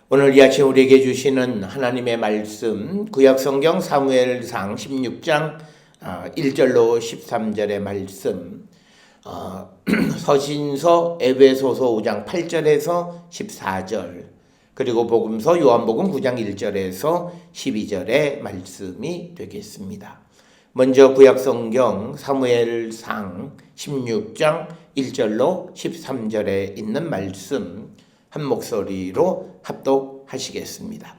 오늘 이 아침 우리에게 주시는 하나님의 말씀 구약성경 사무엘상 16장 1절로 13절의 말씀, 서신서 에베소서 5장 8절에서 14절, 그리고 복음서 요한복음 9장 1절에서 12절의 말씀이 되겠습니다. 먼저 구약성경 사무엘상 16장 1절로 13절에 있는 말씀 한 목소리로 합독하시겠습니다.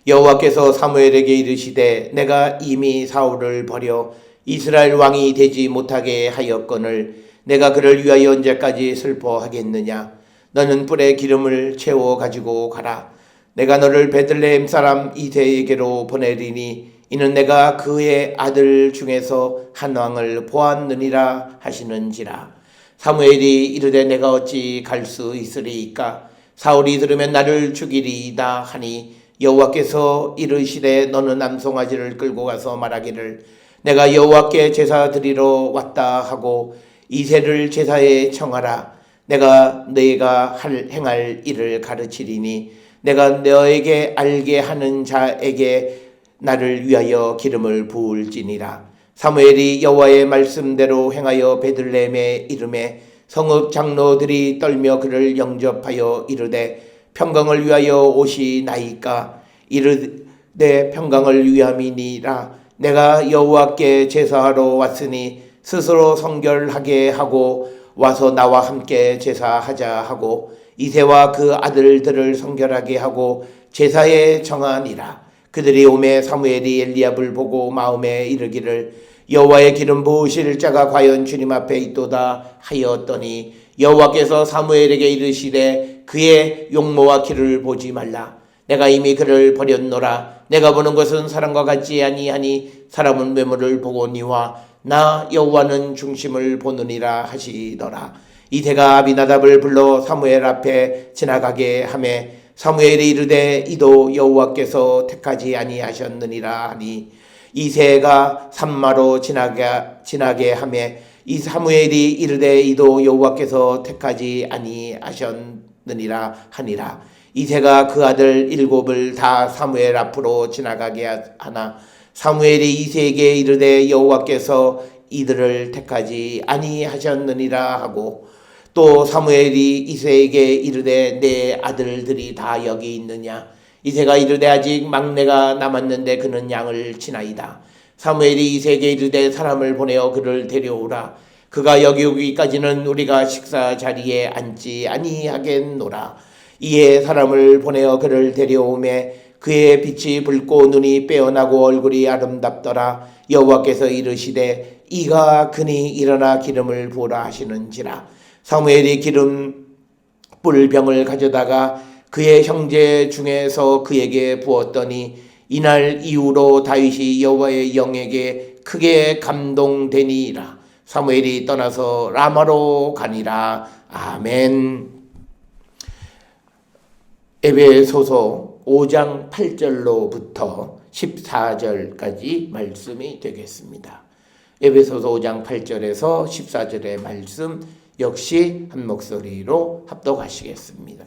여호와께서 사무엘에게 이르시되 내가 이미 사울을 버려 이스라엘 왕이 되지 못하게 하였거늘 내가 그를 위하여 언제까지 슬퍼하겠느냐. 너는 뿔에 기름을 채워 가지고 가라. 내가 너를 베들레헴 사람 이새에게로 보내리니 이는 내가 그의 아들 중에서 한 왕을 보았느니라 하시는지라. 사무엘이 이르되 내가 어찌 갈 수 있으리이까. 사울이 들으면 나를 죽이리이다 하니 여호와께서 이르시되 너는 암송아지를 끌고 가서 말하기를 내가 여호와께 제사 드리러 왔다 하고 이새를 제사에 청하라. 내가 너희가 행할 일을 가르치리니 내가 너에게 알게 하는 자에게 나를 위하여 기름을 부을지니라. 사무엘이 여호와의 말씀대로 행하여 베들레헴에 이르매 성읍 장로들이 떨며 그를 영접하여 이르되 평강을 위하여 오시나이까. 이르되 평강을 위함이니라. 내가 여호와께 제사하러 왔으니 스스로 성결하게 하고 와서 나와 함께 제사하자 하고 이새와 그 아들들을 성결하게 하고 제사에 정하니라. 그들이 오매 사무엘이 엘리압을 보고 마음에 이르기를 여호와의 기름 부으실 자가 과연 주님 앞에 있도다 하였더니 여호와께서 사무엘에게 이르시되 그의 용모와 키를 보지 말라. 내가 이미 그를 버렸노라. 내가 보는 것은 사람과 같지 아니하니 사람은 외모를 보거니와 나 여호와는 중심을 보느니라 하시더라. 이새가 아비나답을 불러 사무엘 앞에 지나가게 하매 사무엘이 이르되 이도 여호와께서 택하지 아니하셨느니라 하니 이새가 산마로 지나게 하매 이 사무엘이 이르되 이도 여호와께서 택하지 아니하셨느니라 하니라. 이새가 그 아들 7을 다 사무엘 앞으로 지나가게 하나 사무엘이 이새에게 이르되 여호와께서 이들을 택하지 아니하셨느니라 하고 또 사무엘이 이새에게 이르되 내 아들들이 다 여기 있느냐. 이새가 이르되 아직 막내가 남았는데 그는 양을 치나이다. 사무엘이 이새에게 이르되 사람을 보내어 그를 데려오라. 그가 여기 오기까지는 우리가 식사 자리에 앉지 아니하겠노라. 이에 사람을 보내어 그를 데려오매 그의 빛이 붉고 눈이 빼어나고 얼굴이 아름답더라. 여호와께서 이르시되 이가 그니 일어나 기름을 부으라 하시는지라. 사무엘이 기름 뿔병을 가져다가 그의 형제 중에서 그에게 부었더니 이날 이후로 다윗이 여호와의 영에게 크게 감동되니라. 사무엘이 떠나서 라마로 가니라. 아멘. 에베소서 5장 8절로부터 14절까지 말씀이 되겠습니다. 에베소서 5장 8절에서 14절의 말씀 역시 한 목소리로 합독하시겠습니다.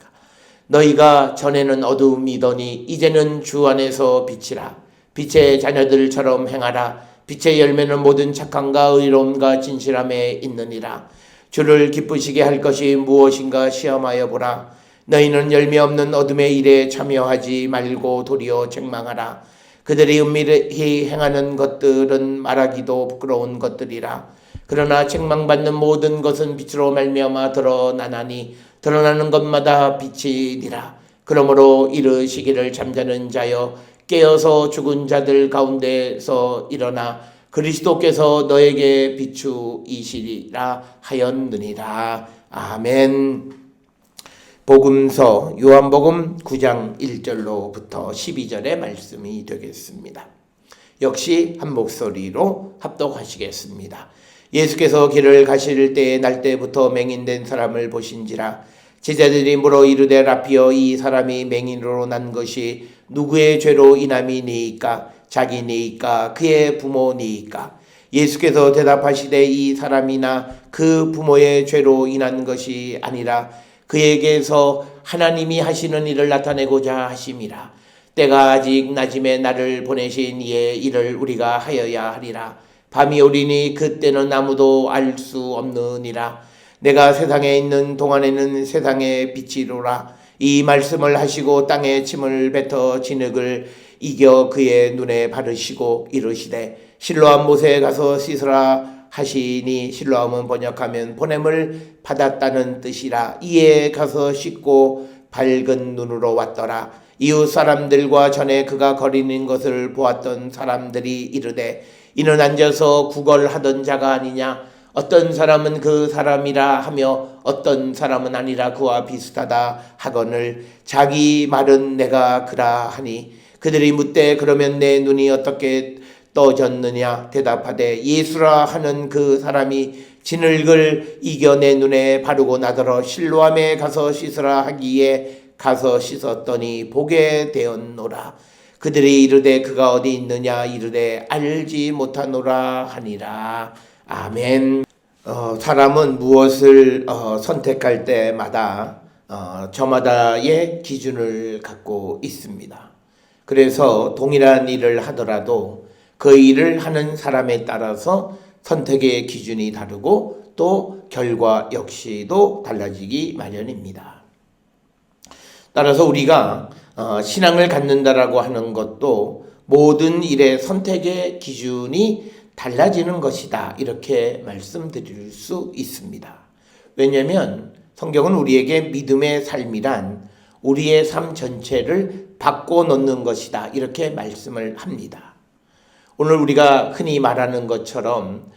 너희가 전에는 어두움이더니 이제는 주 안에서 빛이라. 빛의 자녀들처럼 행하라. 빛의 열매는 모든 착함과 의로움과 진실함에 있느니라. 주를 기쁘시게 할 것이 무엇인가 시험하여 보라. 너희는 열매 없는 어둠의 일에 참여하지 말고 도리어 책망하라. 그들이 은밀히 행하는 것들은 말하기도 부끄러운 것들이라. 그러나 책망받는 모든 것은 빛으로 말미암아 드러나나니 드러나는 것마다 빛이니라. 그러므로 이르시기를 잠자는 자여 깨어서 죽은 자들 가운데서 일어나 그리스도께서 너에게 비추이시리라 하였느니라. 아멘. 복음서 요한복음 9장 1절로부터 12절의 말씀이 되겠습니다. 역시 한 목소리로 합독하시겠습니다. 예수께서 길을 가실 때에 날 때부터 맹인된 사람을 보신지라. 제자들이 물어 이르되 라피어 이 사람이 맹인으로 난 것이 누구의 죄로 인함이니이까. 자기니이까 그의 부모니이까. 예수께서 대답하시되 이 사람이나 그 부모의 죄로 인한 것이 아니라 그에게서 하나님이 하시는 일을 나타내고자 하심이라. 때가 아직 낮음에 나를 보내신 이의 일을 우리가 하여야 하리라. 밤이 오리니 그때는 아무도 알 수 없느니라. 내가 세상에 있는 동안에는 세상의 빛이로라. 이 말씀을 하시고 땅에 침을 뱉어 진흙을 이겨 그의 눈에 바르시고 이르시되 실로암 못에 가서 씻으라 하시니, 실로암은 번역하면 보냄을 받았다는 뜻이라. 이에 가서 씻고 밝은 눈으로 왔더라. 이웃 사람들과 전에 그가 거리는 것을 보았던 사람들이 이르되 이는 앉아서 구걸하던 자가 아니냐. 어떤 사람은 그 사람이라 하며 어떤 사람은 아니라 그와 비슷하다 하거늘 자기 말은 내가 그라 하니, 그들이 묻되 그러면 내 눈이 어떻게 떠졌느냐. 대답하되 예수라 하는 그 사람이 진흙을 이겨 내 눈에 바르고 나더러 실로암에 가서 씻으라 하기에 가서 씻었더니 보게 되었노라. 그들이 이르되 그가 어디 있느냐. 이르되 알지 못하노라 하니라. 아멘. 사람은 무엇을 선택할 때마다 저마다의 기준을 갖고 있습니다. 그래서 동일한 일을 하더라도 그 일을 하는 사람에 따라서 선택의 기준이 다르고 또 결과 역시도 달라지기 마련입니다. 따라서 우리가 신앙을 갖는다라고 하는 것도 모든 일의 선택의 기준이 달라지는 것이다, 이렇게 말씀드릴 수 있습니다. 왜냐하면 성경은 우리에게 믿음의 삶이란 우리의 삶 전체를 바꿔놓는 것이다, 이렇게 말씀을 합니다. 오늘 우리가 흔히 말하는 것처럼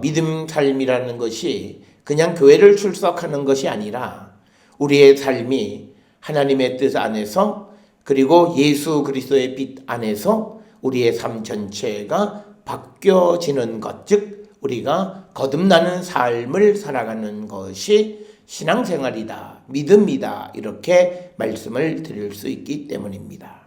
믿음 삶이라는 것이 그냥 교회를 출석하는 것이 아니라 우리의 삶이 하나님의 뜻 안에서 그리고 예수 그리스도의 빛 안에서 우리의 삶 전체가 바뀌어지는 것, 즉 우리가 거듭나는 삶을 살아가는 것이 신앙생활이다, 믿음이다, 이렇게 말씀을 드릴 수 있기 때문입니다.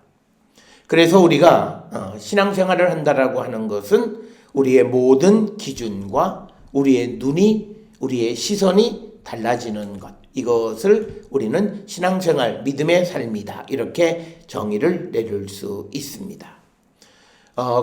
그래서 우리가 신앙생활을 한다라고 하는 것은 우리의 모든 기준과 우리의 눈이, 우리의 시선이 달라지는 것, 이것을 우리는 신앙생활, 믿음의 삶이다, 이렇게 정의를 내릴 수 있습니다.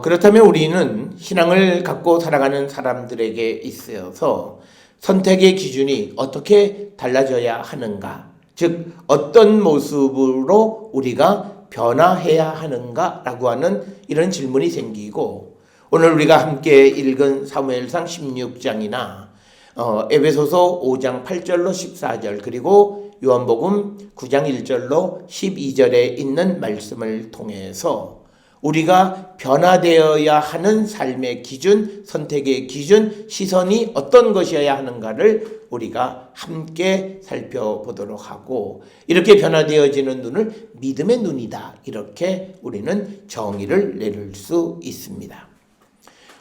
그렇다면 우리는 신앙을 갖고 살아가는 사람들에게 있어서 선택의 기준이 어떻게 달라져야 하는가, 즉 어떤 모습으로 우리가 변화해야 하는가라고 하는 이런 질문이 생기고, 오늘 우리가 함께 읽은 사무엘상 16장이나 에베소서 5장 8절로 14절 그리고 요한복음 9장 1절로 12절에 있는 말씀을 통해서 우리가 변화되어야 하는 삶의 기준, 선택의 기준, 시선이 어떤 것이어야 하는가를 우리가 함께 살펴보도록 하고, 이렇게 변화되어지는 눈을 믿음의 눈이다, 이렇게 우리는 정의를 내릴 수 있습니다.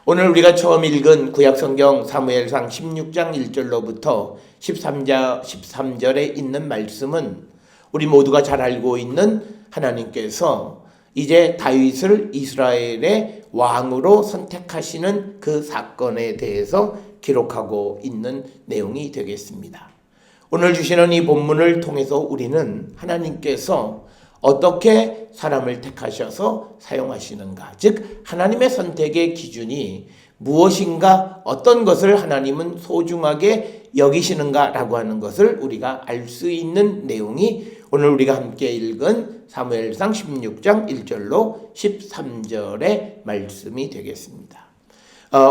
오늘 우리가 처음 읽은 구약성경 사무엘상 16장 1절로부터 13절에 있는 말씀은 우리 모두가 잘 알고 있는 하나님께서 이제 다윗을 이스라엘의 왕으로 선택하시는 그 사건에 대해서 기록하고 있는 내용이 되겠습니다. 오늘 주시는 이 본문을 통해서 우리는 하나님께서 어떻게 사람을 택하셔서 사용하시는가, 즉 하나님의 선택의 기준이 무엇인가, 어떤 것을 하나님은 소중하게 여기시는가라고 하는 것을 우리가 알 수 있는 내용이 오늘 우리가 함께 읽은 사무엘상 16장 1절로 13절의 말씀이 되겠습니다.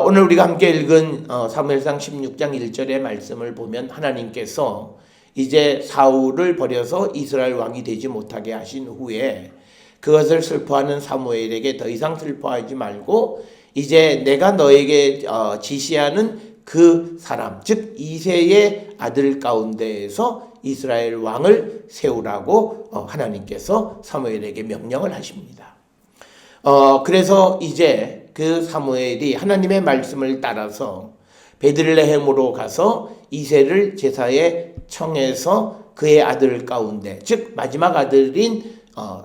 오늘 우리가 함께 읽은 사무엘상 16장 1절의 말씀을 보면 하나님께서 이제 사울을 버려서 이스라엘 왕이 되지 못하게 하신 후에 그것을 슬퍼하는 사무엘에게 더 이상 슬퍼하지 말고 이제 내가 너에게 지시하는 그 사람, 즉 이새의 아들 가운데에서 이스라엘 왕을 세우라고 하나님께서 사무엘에게 명령을 하십니다. 그래서 이제 그 사무엘이 하나님의 말씀을 따라서 베들레헴으로 가서 이새를 제사에 청해서 그의 아들 가운데, 즉 마지막 아들인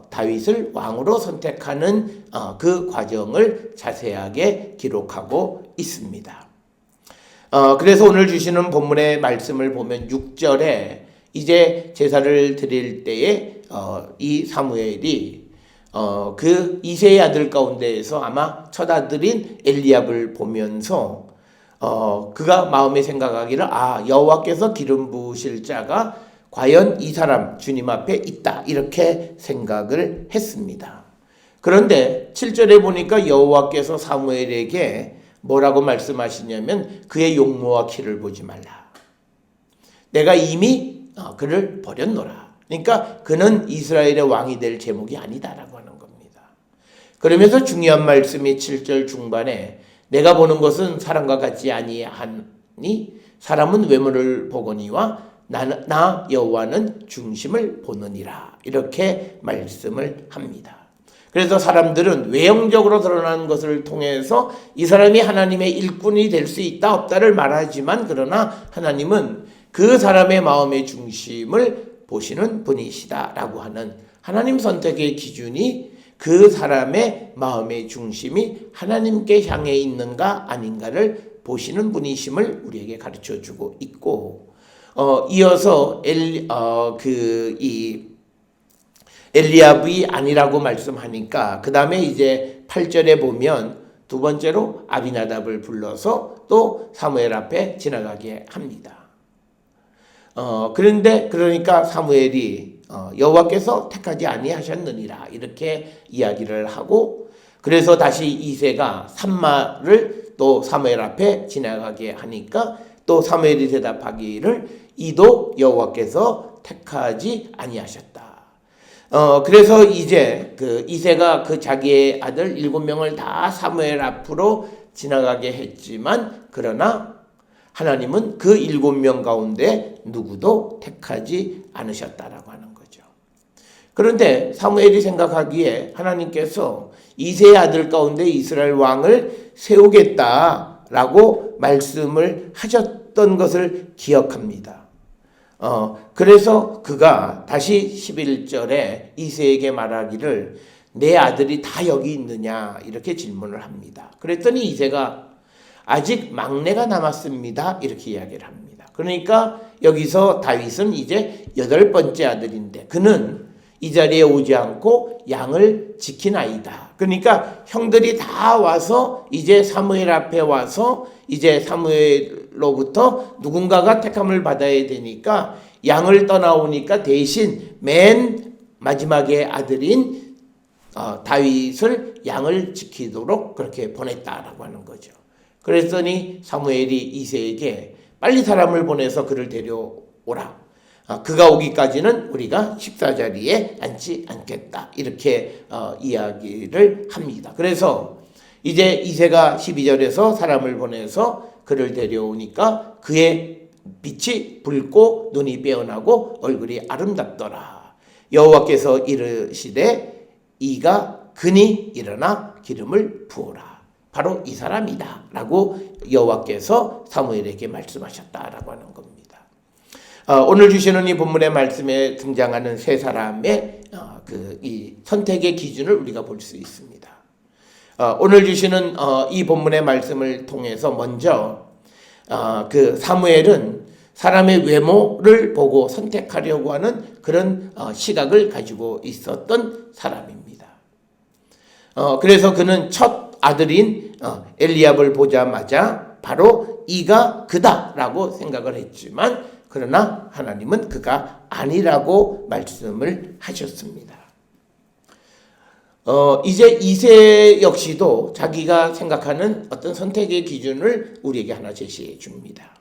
다윗을 왕으로 선택하는 그 과정을 자세하게 기록하고 있습니다. 그래서 오늘 주시는 본문의 말씀을 보면 6절에 이제 제사를 드릴 때에 이 사무엘이 그 이새의 아들 가운데에서 아마 첫 아들인 엘리압을 보면서 그가 마음에 생각하기를 여호와께서 기름 부으실 자가 과연 이 사람 주님 앞에 있다 이렇게 생각을 했습니다. 그런데 7절에 보니까 여호와께서 사무엘에게 뭐라고 말씀하시냐면 그의 용모와 키를 보지 말라. 내가 이미 그를 버렸노라. 그러니까 그는 이스라엘의 왕이 될 제목이 아니다라고 하는 겁니다. 그러면서 중요한 말씀이 7절 중반에 내가 보는 것은 사람과 같지 아니하니 사람은 외모를 보거니와 나 여호와는 중심을 보느니라 이렇게 말씀을 합니다. 그래서 사람들은 외형적으로 드러나는 것을 통해서 이 사람이 하나님의 일꾼이 될 수 있다 없다를 말하지만 그러나 하나님은 그 사람의 마음의 중심을 보시는 분이시다라고 하는 하나님 선택의 기준이 그 사람의 마음의 중심이 하나님께 향해 있는가 아닌가를 보시는 분이심을 우리에게 가르쳐주고 있고 이어서 엘리압이 아니라고 말씀하니까 그 다음에 이제 8절에 보면 두 번째로 아비나답을 불러서 또 사무엘 앞에 지나가게 합니다. 그러니까 사무엘이 여호와께서 택하지 아니하셨느니라 이렇게 이야기를 하고 그래서 다시 이새가 산마를 또 사무엘 앞에 지나가게 하니까 또 사무엘이 대답하기를 이도 여호와께서 택하지 아니하셨다. 그래서 이제 그 이새가 그 자기의 아들 7명을 다 사무엘 앞으로 지나가게 했지만 그러나 하나님은 그 7명 가운데 누구도 택하지 않으셨다라고 하는 거죠. 그런데 사무엘이 생각하기에 하나님께서 이새의 아들 가운데 이스라엘 왕을 세우겠다라고 말씀을 하셨던 것을 기억합니다. 그래서 그가 다시 11절에 이새에게 말하기를 내 아들이 다 여기 있느냐 이렇게 질문을 합니다. 그랬더니 이새가 아직 막내가 남았습니다 이렇게 이야기를 합니다. 그러니까 여기서 다윗은 이제 8번째 아들인데 그는 이 자리에 오지 않고 양을 지킨 아이다. 그러니까 형들이 다 와서 이제 사무엘 앞에 와서 이제 사무엘로부터 누군가가 택함을 받아야 되니까 양을 떠나오니까 대신 맨 마지막에 아들인 다윗을 양을 지키도록 그렇게 보냈다라고 하는 거죠. 그랬더니 사무엘이 이새에게 빨리 사람을 보내서 그를 데려오라. 그가 오기까지는 우리가 식사 자리에 앉지 않겠다. 이렇게 이야기를 합니다. 그래서 이제 이새가 12절에서 사람을 보내서 그를 데려오니까 그의 빛이 붉고 눈이 빼어나고 얼굴이 아름답더라. 여호와께서 이르시되 이가 그니 일어나 기름을 부어라. 바로 이 사람이다 라고 여호와께서 사무엘에게 말씀하셨다라고 하는 겁니다. 오늘 주시는 이 본문의 말씀에 등장하는 세 사람의 이 선택의 기준을 우리가 볼 수 있습니다. 오늘 주시는 이 본문의 말씀을 통해서 먼저 그 사무엘은 사람의 외모를 보고 선택하려고 하는 그런 시각을 가지고 있었던 사람입니다. 그래서 그는 첫 아들인 엘리압을 보자마자 바로 이가 그다라고 생각을 했지만 그러나 하나님은 그가 아니라고 말씀을 하셨습니다. 이제 이새 역시도 자기가 생각하는 어떤 선택의 기준을 우리에게 하나 제시해 줍니다.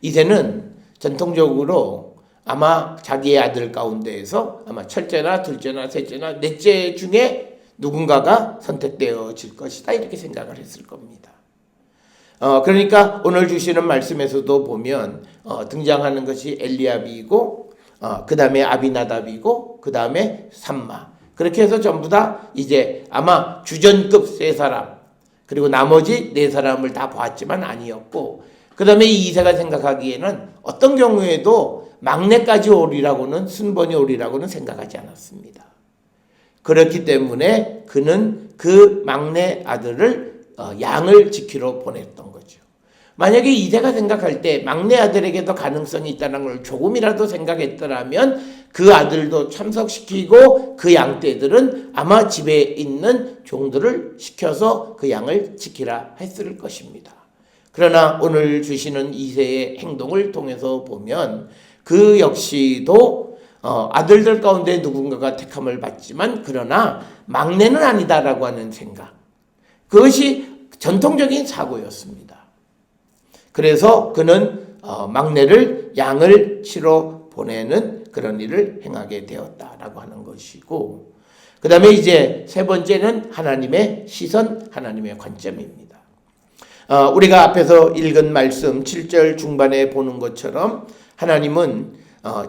이새는 전통적으로 아마 자기의 아들 가운데에서 아마 첫째나 둘째나 셋째나 넷째 중에 누군가가 선택되어질 것이다 이렇게 생각을 했을 겁니다. 그러니까 오늘 주시는 말씀에서도 보면 등장하는 것이 엘리압이고 그 다음에 아비나답이고 그 다음에 삼마 그렇게 해서 전부 다 이제 아마 주전급 세 사람 그리고 나머지 네 사람을 다 보았지만 아니었고 그 다음에 이 이새가 생각하기에는 어떤 경우에도 막내까지 오리라고는 순번이 오리라고는 생각하지 않았습니다. 그렇기 때문에 그는 그 막내 아들을 양을 지키러 보냈던 거죠. 만약에 이세가 생각할 때 막내 아들에게도 가능성이 있다는 걸 조금이라도 생각했더라면 그 아들도 참석시키고 그 양떼들은 아마 집에 있는 종들을 시켜서 그 양을 지키라 했을 것입니다. 그러나 오늘 주시는 이세의 행동을 통해서 보면 그 역시도 아들들 가운데 누군가가 택함을 받지만 그러나 막내는 아니다라고 하는 생각, 그것이 전통적인 사고였습니다. 그래서 그는 막내를 양을 치러 보내는 그런 일을 행하게 되었다라고 하는 것이고, 그 다음에 이제 세 번째는 하나님의 시선, 하나님의 관점입니다. 우리가 앞에서 읽은 말씀 7절 중반에 보는 것처럼 하나님은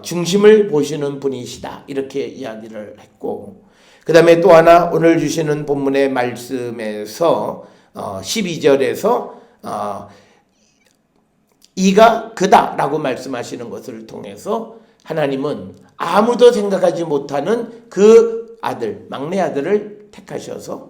중심을 보시는 분이시다 이렇게 이야기를 했고, 그 다음에 또 하나 오늘 주시는 본문의 말씀에서 12절에서 이가 그다라고 말씀하시는 것을 통해서 하나님은 아무도 생각하지 못하는 그 아들, 막내 아들을 택하셔서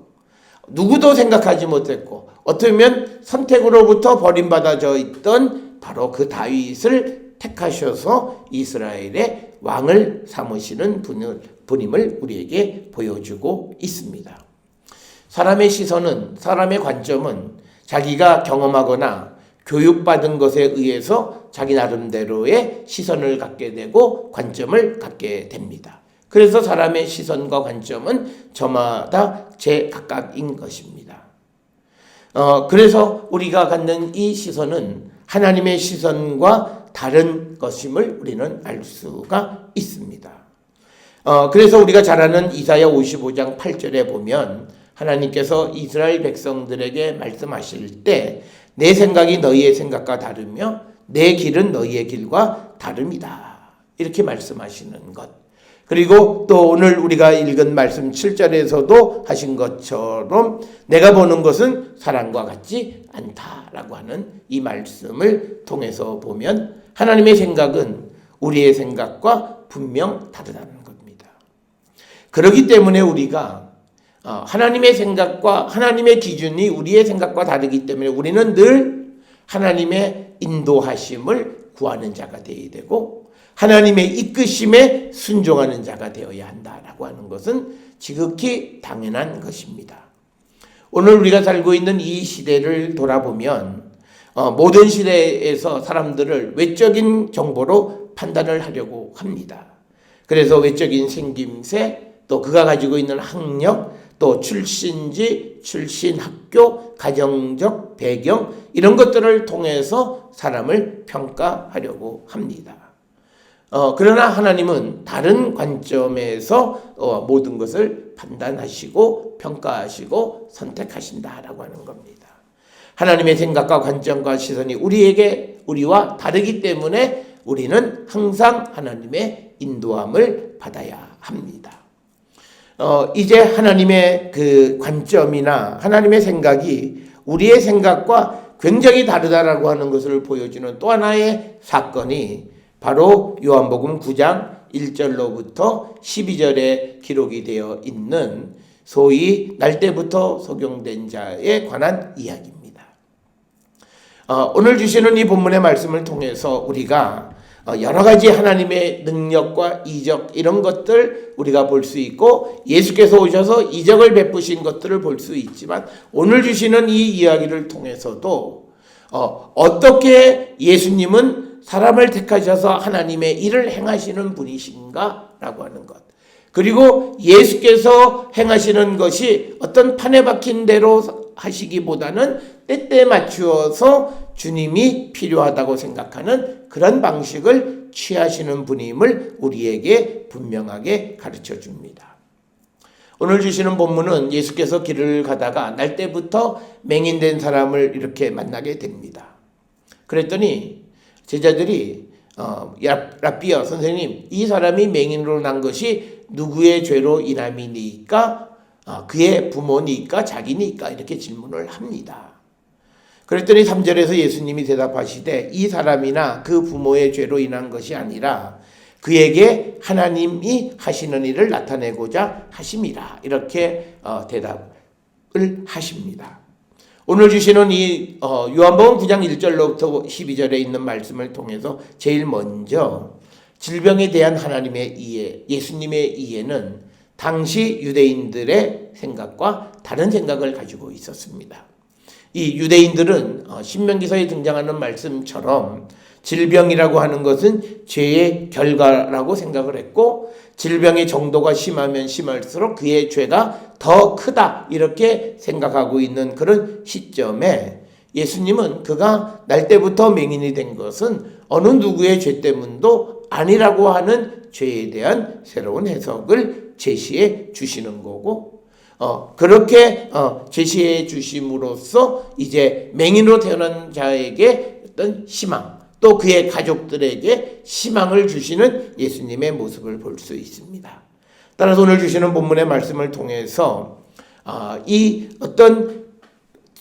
누구도 생각하지 못했고 어떻게 보면 선택으로부터 버림받아져 있던 바로 그 다윗을 택하셔서 이스라엘의 왕을 삼으시는 분임을 우리에게 보여주고 있습니다. 사람의 시선은, 사람의 관점은 자기가 경험하거나 교육받은 것에 의해서 자기 나름대로의 시선을 갖게 되고 관점을 갖게 됩니다. 그래서 사람의 시선과 관점은 저마다 제각각인 것입니다. 그래서 우리가 갖는 이 시선은 하나님의 시선과 다른 것임을 우리는 알 수가 있습니다. 그래서 우리가 잘 아는 이사야 55장 8절에 보면 하나님께서 이스라엘 백성들에게 말씀하실 때 내 생각이 너희의 생각과 다르며 내 길은 너희의 길과 다릅니다. 이렇게 말씀하시는 것. 그리고 또 오늘 우리가 읽은 말씀 7절에서도 하신 것처럼 내가 보는 것은 사람과 같지 않다라고 하는 이 말씀을 통해서 보면 하나님의 생각은 우리의 생각과 분명 다르다는 겁니다. 그렇기 때문에 우리가 하나님의 생각과 하나님의 기준이 우리의 생각과 다르기 때문에 우리는 늘 하나님의 인도하심을 구하는 자가 되어야 되고 하나님의 이끄심에 순종하는 자가 되어야 한다라고 하는 것은 지극히 당연한 것입니다. 오늘 우리가 살고 있는 이 시대를 돌아보면 모든 시대에서 사람들을 외적인 정보로 판단을 하려고 합니다. 그래서 외적인 생김새, 또 그가 가지고 있는 학력, 또 출신지, 출신 학교, 가정적 배경 이런 것들을 통해서 사람을 평가하려고 합니다. 그러나 하나님은 다른 관점에서 모든 것을 판단하시고 평가하시고 선택하신다라고 하는 겁니다. 하나님의 생각과 관점과 시선이 우리와 다르기 때문에 우리는 항상 하나님의 인도함을 받아야 합니다. 이제 하나님의 그 관점이나 하나님의 생각이 우리의 생각과 굉장히 다르다라고 하는 것을 보여주는 또 하나의 사건이 바로 요한복음 9장 1절로부터 12절에 기록이 되어 있는 소위 날 때부터 소경된 자에 관한 이야기입니다. 오늘 주시는 이 본문의 말씀을 통해서 우리가 여러 가지 하나님의 능력과 이적 이런 것들 우리가 볼 수 있고 예수께서 오셔서 이적을 베푸신 것들을 볼 수 있지만 오늘 주시는 이 이야기를 통해서도 어떻게 예수님은 사람을 택하셔서 하나님의 일을 행하시는 분이신가 라고 하는 것, 그리고 예수께서 행하시는 것이 어떤 판에 박힌 대로 하시기보다는 때때에 맞추어서 주님이 필요하다고 생각하는 그런 방식을 취하시는 분임을 우리에게 분명하게 가르쳐 줍니다. 오늘 주시는 본문은 예수께서 길을 가다가 날 때부터 맹인된 사람을 이렇게 만나게 됩니다. 그랬더니 제자들이 라삐어 선생님, 이 사람이 맹인으로 난 것이 누구의 죄로 인함이니까? 그의 부모니까 자기니까? 이렇게 질문을 합니다. 그랬더니 3절에서 예수님이 대답하시되 이 사람이나 그 부모의 죄로 인한 것이 아니라 그에게 하나님이 하시는 일을 나타내고자 하심이라, 이렇게 대답을 하십니다. 오늘 주시는 이 요한복음 9장 1절로부터 12절에 있는 말씀을 통해서 제일 먼저 질병에 대한 하나님의 이해, 예수님의 이해는 당시 유대인들의 생각과 다른 생각을 가지고 있었습니다. 이 유대인들은 신명기서에 등장하는 말씀처럼 질병이라고 하는 것은 죄의 결과라고 생각을 했고, 질병의 정도가 심하면 심할수록 그의 죄가 더 크다 이렇게 생각하고 있는 그런 시점에 예수님은 그가 날 때부터 맹인이 된 것은 어느 누구의 죄 때문도 아니라고 하는 죄에 대한 새로운 해석을 제시해 주시는 거고, 그렇게 제시해 주심으로써 이제 맹인으로 태어난 자에게 어떤 희망, 또 그의 가족들에게 희망을 주시는 예수님의 모습을 볼 수 있습니다. 따라서 오늘 주시는 본문의 말씀을 통해서 이 어떤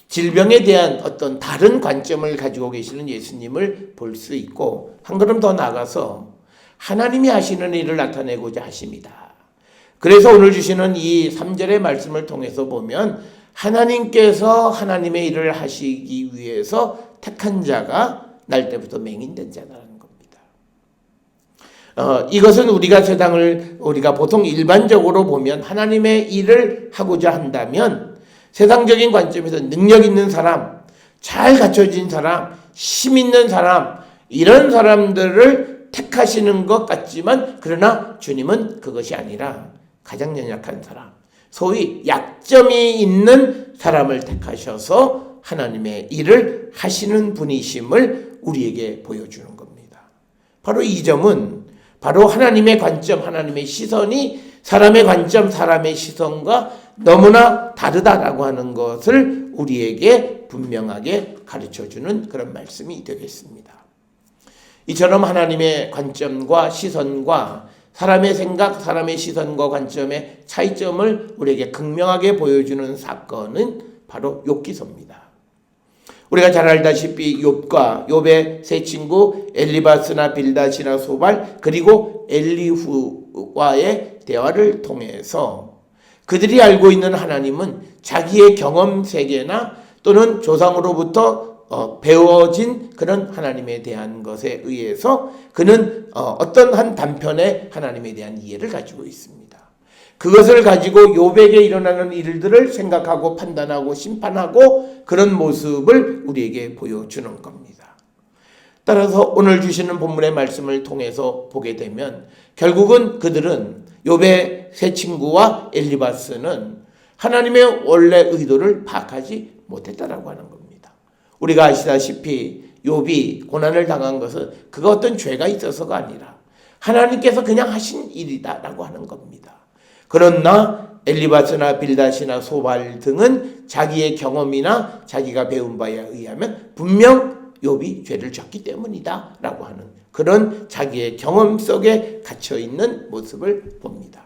질병에 대한 어떤 다른 관점을 가지고 계시는 예수님을 볼 수 있고, 한 걸음 더 나아가서 하나님이 하시는 일을 나타내고자 하십니다. 그래서 오늘 주시는 이 3절의 말씀을 통해서 보면 하나님께서 하나님의 일을 하시기 위해서 택한 자가 날 때부터 맹인된 자라는 겁니다. 이것은 우리가 세상을 우리가 보통 일반적으로 보면 하나님의 일을 하고자 한다면 세상적인 관점에서 능력 있는 사람, 잘 갖춰진 사람, 힘 있는 사람, 이런 사람들을 택하시는 것 같지만, 그러나 주님은 그것이 아니라 가장 연약한 사람, 소위 약점이 있는 사람을 택하셔서 하나님의 일을 하시는 분이심을 우리에게 보여주는 겁니다. 바로 이 점은 바로 하나님의 관점, 하나님의 시선이 사람의 관점, 사람의 시선과 너무나 다르다라고 하는 것을 우리에게 분명하게 가르쳐주는 그런 말씀이 되겠습니다. 이처럼 하나님의 관점과 시선과 사람의 생각, 사람의 시선과 관점의 차이점을 우리에게 극명하게 보여주는 사건은 바로 욥기서입니다. 우리가 잘 알다시피 욥과 욥의 세 친구 엘리바스나 빌닷이나 소발, 그리고 엘리후와의 대화를 통해서 그들이 알고 있는 하나님은 자기의 경험 세계나 또는 조상으로부터 배워진 그런 하나님에 대한 것에 의해서 그는 어떤 한 단편의 하나님에 대한 이해를 가지고 있습니다. 그것을 가지고 욥에게 일어나는 일들을 생각하고 판단하고 심판하고 그런 모습을 우리에게 보여주는 겁니다. 따라서 오늘 주시는 본문의 말씀을 통해서 보게 되면 결국은 그들은 욥의 세 친구와 엘리바스는 하나님의 원래 의도를 파악하지 못했다라고 하는 겁니다. 우리가 아시다시피 욥이 고난을 당한 것은 그가 어떤 죄가 있어서가 아니라 하나님께서 그냥 하신 일이다라고 하는 겁니다. 그러나 엘리바스나 빌닷이나 소발 등은 자기의 경험이나 자기가 배운 바에 의하면 분명 욥이 죄를 졌기 때문이다 라고 하는 그런 자기의 경험 속에 갇혀있는 모습을 봅니다.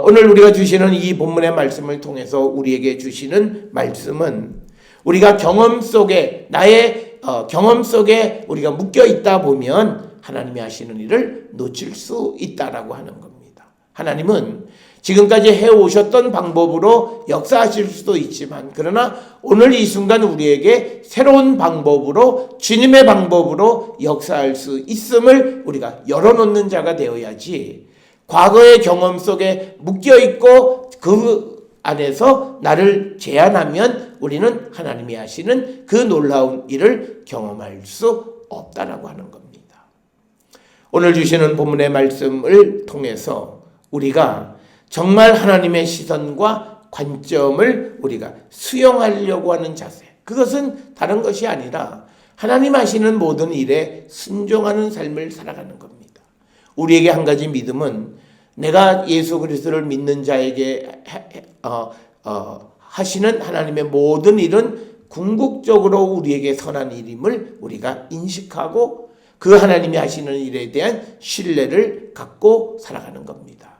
오늘 우리가 주시는 이 본문의 말씀을 통해서 우리에게 주시는 말씀은 우리가 경험 속에 나의 경험 속에 우리가 묶여 있다 보면 하나님이 하시는 일을 놓칠 수 있다라고 하는 겁니다. 하나님은 지금까지 해오셨던 방법으로 역사하실 수도 있지만, 그러나 오늘 이 순간 우리에게 새로운 방법으로 주님의 방법으로 역사할 수 있음을 우리가 열어놓는 자가 되어야지, 과거의 경험 속에 묶여있고 그 안에서 나를 제한하면 우리는 하나님이 하시는 그 놀라운 일을 경험할 수 없다라고 하는 겁니다. 오늘 주시는 본문의 말씀을 통해서 우리가 정말 하나님의 시선과 관점을 우리가 수용하려고 하는 자세, 그것은 다른 것이 아니라 하나님 하시는 모든 일에 순종하는 삶을 살아가는 겁니다. 우리에게 한 가지 믿음은 내가 예수 그리스도를 믿는 자에게 하시는 하나님의 모든 일은 궁극적으로 우리에게 선한 일임을 우리가 인식하고 그 하나님이 하시는 일에 대한 신뢰를 갖고 살아가는 겁니다.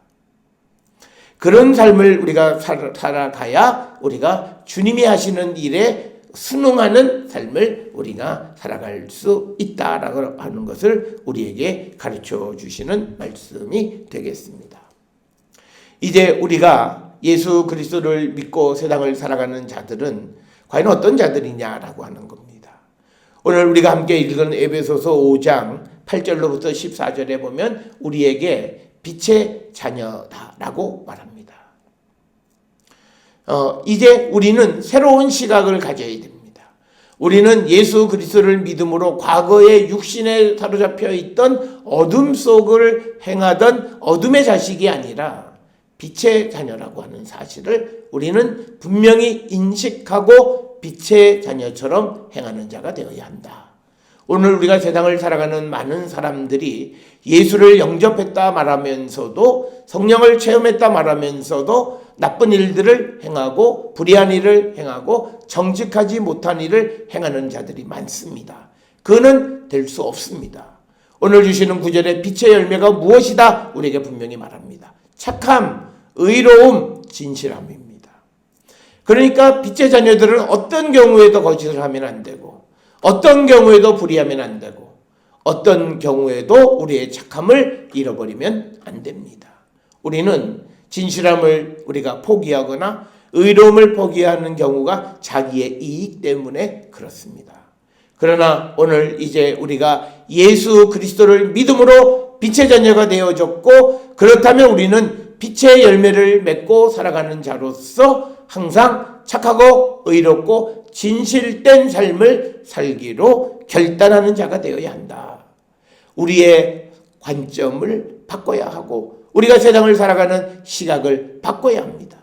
그런 삶을 우리가 살아가야 우리가 주님이 하시는 일에 순응하는 삶을 우리가 살아갈 수 있다라고 하는 것을 우리에게 가르쳐 주시는 말씀이 되겠습니다. 이제 우리가 예수 그리스도를 믿고 세상을 살아가는 자들은 과연 어떤 자들이냐라고 하는 겁니다. 오늘 우리가 함께 읽은 에베소서 5장 8절로부터 14절에 보면 우리에게 빛의 자녀다라고 말합니다. 이제 우리는 새로운 시각을 가져야 됩니다. 우리는 예수 그리스도를 믿음으로 과거의 육신에 사로잡혀 있던 어둠 속을 행하던 어둠의 자식이 아니라 빛의 자녀라고 하는 사실을 우리는 분명히 인식하고 빛의 자녀처럼 행하는 자가 되어야 한다. 오늘 우리가 세상을 살아가는 많은 사람들이 예수를 영접했다 말하면서도 성령을 체험했다 말하면서도 나쁜 일들을 행하고 불의한 일을 행하고 정직하지 못한 일을 행하는 자들이 많습니다. 그는 될 수 없습니다. 오늘 주시는 구절에 빛의 열매가 무엇이다? 우리에게 분명히 말합니다. 착함, 의로움, 진실함입니다. 그러니까 빛의 자녀들은 어떤 경우에도 거짓을 하면 안 되고 어떤 경우에도 불의하면 안 되고 어떤 경우에도 우리의 착함을 잃어버리면 안 됩니다. 우리는 진실함을 우리가 포기하거나 의로움을 포기하는 경우가 자기의 이익 때문에 그렇습니다. 그러나 오늘 이제 우리가 예수 그리스도를 믿음으로 빛의 자녀가 되어졌고 그렇다면 우리는 빛의 열매를 맺고 살아가는 자로서 항상 착하고 의롭고 진실된 삶을 살기로 결단하는 자가 되어야 한다. 우리의 관점을 바꿔야 하고 우리가 세상을 살아가는 시각을 바꿔야 합니다.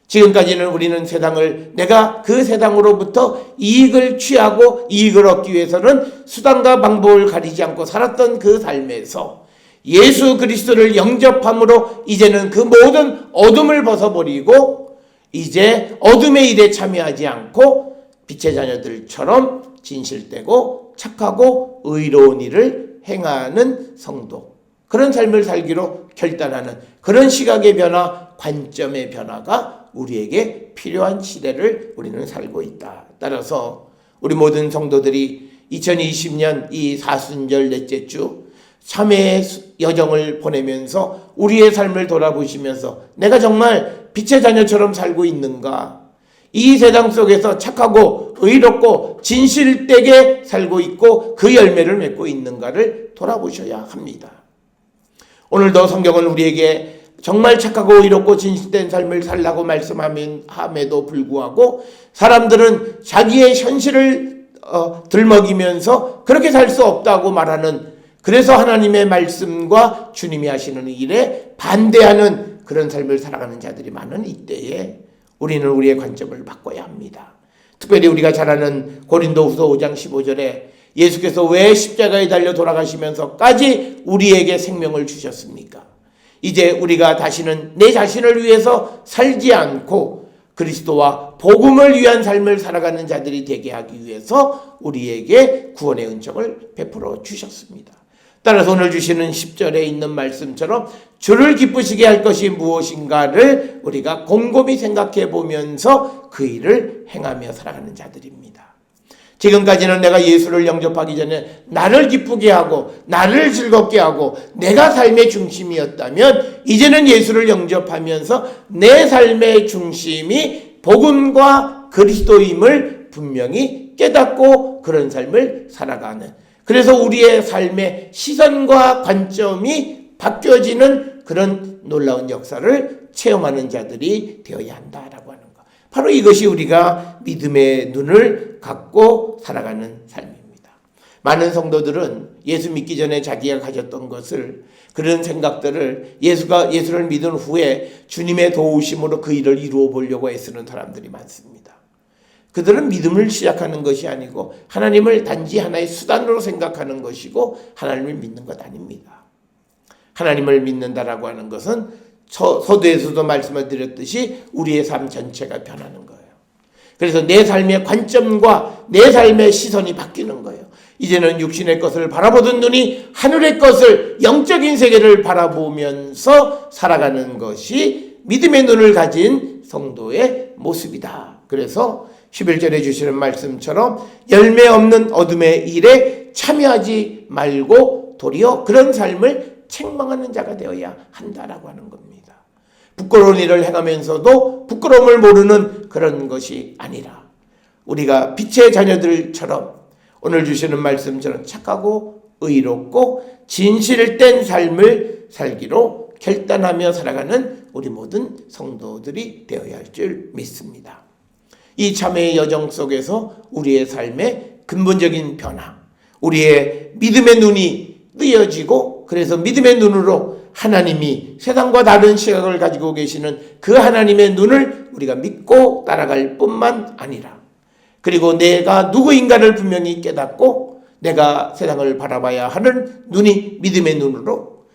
지금까지는 우리는 세상을 내가 그 세상으로부터 이익을 취하고 이익을 얻기 위해서는 수단과 방법을 가리지 않고 살았던 그 삶에서 예수 그리스도를 영접함으로 이제는 그 모든 어둠을 벗어버리고 이제 어둠의 일에 참여하지 않고 빛의 자녀들처럼 진실되고 착하고 의로운 일을 행하는 성도, 그런 삶을 살기로 결단하는 그런 시각의 변화, 관점의 변화가 우리에게 필요한 시대를 우리는 살고 있다. 따라서 우리 모든 성도들이 2020년 이 사순절 넷째 주 참회의 여정을 보내면서 우리의 삶을 돌아보시면서 내가 정말 빛의 자녀처럼 살고 있는가? 이 세상 속에서 착하고 의롭고 진실되게 살고 있고 그 열매를 맺고 있는가를 돌아보셔야 합니다. 오늘도 성경은 우리에게 정말 착하고 의롭고 진실된 삶을 살라고 말씀함에도 불구하고 사람들은 자기의 현실을 들먹이면서 그렇게 살 수 없다고 말하는, 그래서 하나님의 말씀과 주님이 하시는 일에 반대하는 그런 삶을 살아가는 자들이 많은 이때에 우리는 우리의 관점을 바꿔야 합니다. 특별히 우리가 잘 아는 고린도후서 5장 15절에 예수께서 왜 십자가에 달려 돌아가시면서까지 우리에게 생명을 주셨습니까? 이제 우리가 다시는 내 자신을 위해서 살지 않고 그리스도와 복음을 위한 삶을 살아가는 자들이 되게 하기 위해서 우리에게 구원의 은총을 베풀어 주셨습니다. 따라서 오늘 주시는 10절에 있는 말씀처럼 주를 기쁘시게 할 것이 무엇인가를 우리가 곰곰이 생각해 보면서 그 일을 행하며 살아가는 자들입니다. 지금까지는 내가 예수를 영접하기 전에 나를 기쁘게 하고 나를 즐겁게 하고 내가 삶의 중심이었다면 이제는 예수를 영접하면서 내 삶의 중심이 복음과 그리스도임을 분명히 깨닫고 그런 삶을 살아가는, 그래서 우리의 삶의 시선과 관점이 바뀌어지는 그런 놀라운 역사를 체험하는 자들이 되어야 한다라고 하는 것. 바로 이것이 우리가 믿음의 눈을 갖고 살아가는 삶입니다. 많은 성도들은 예수 믿기 전에 자기가 가졌던 것을, 그런 생각들을 예수를 믿은 후에 주님의 도우심으로 그 일을 이루어 보려고 애쓰는 사람들이 많습니다. 그들은 믿음을 시작하는 것이 아니고 하나님을 단지 하나의 수단으로 생각하는 것이고 하나님을 믿는 것 아닙니다. 하나님을 믿는다라고 하는 것은 서두에서도 말씀을 드렸듯이 우리의 삶 전체가 변하는 거예요. 그래서 내 삶의 관점과 내 삶의 시선이 바뀌는 거예요. 이제는 육신의 것을 바라보던 눈이 하늘의 것을, 영적인 세계를 바라보면서 살아가는 것이 믿음의 눈을 가진 성도의 모습이다. 그래서 11절에 주시는 말씀처럼 열매 없는 어둠의 일에 참여하지 말고 도리어 그런 삶을 책망하는 자가 되어야 한다라고 하는 겁니다. 부끄러운 일을 행하면서도 부끄러움을 모르는 그런 것이 아니라 우리가 빛의 자녀들처럼 오늘 주시는 말씀처럼 착하고 의롭고 진실된 삶을 살기로 결단하며 살아가는 우리 모든 성도들이 되어야 할 줄 믿습니다. 이 참회의 여정 속에서 우리의 삶의 근본적인 변화, 우리의 믿음의 눈이 뜨여지고 그래서 믿음의 눈으로 하나님이 세상과 다른 시각을 가지고 계시는 그 하나님의 눈을 우리가 믿고 따라갈 뿐만 아니라 그리고 내가 누구인가를 분명히 깨닫고 내가 세상을 바라봐야 하는 눈이 믿음의 눈으로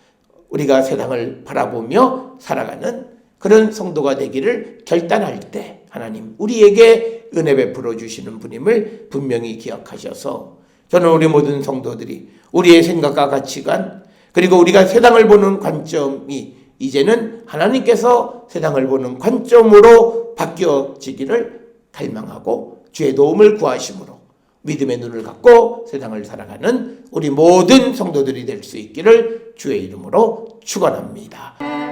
우리가 세상을 바라보며 살아가는 그런 성도가 되기를 결단할 때 하나님 우리에게 은혜 베풀어 주시는 분임을 분명히 기억하셔서 저는 우리 모든 성도들이 우리의 생각과 가치관 그리고 우리가 세상을 보는 관점이 이제는 하나님께서 세상을 보는 관점으로 바뀌어지기를 갈망하고 주의 도움을 구하심으로 믿음의 눈을 갖고 세상을 살아가는 우리 모든 성도들이 될 수 있기를 주의 이름으로 축원합니다.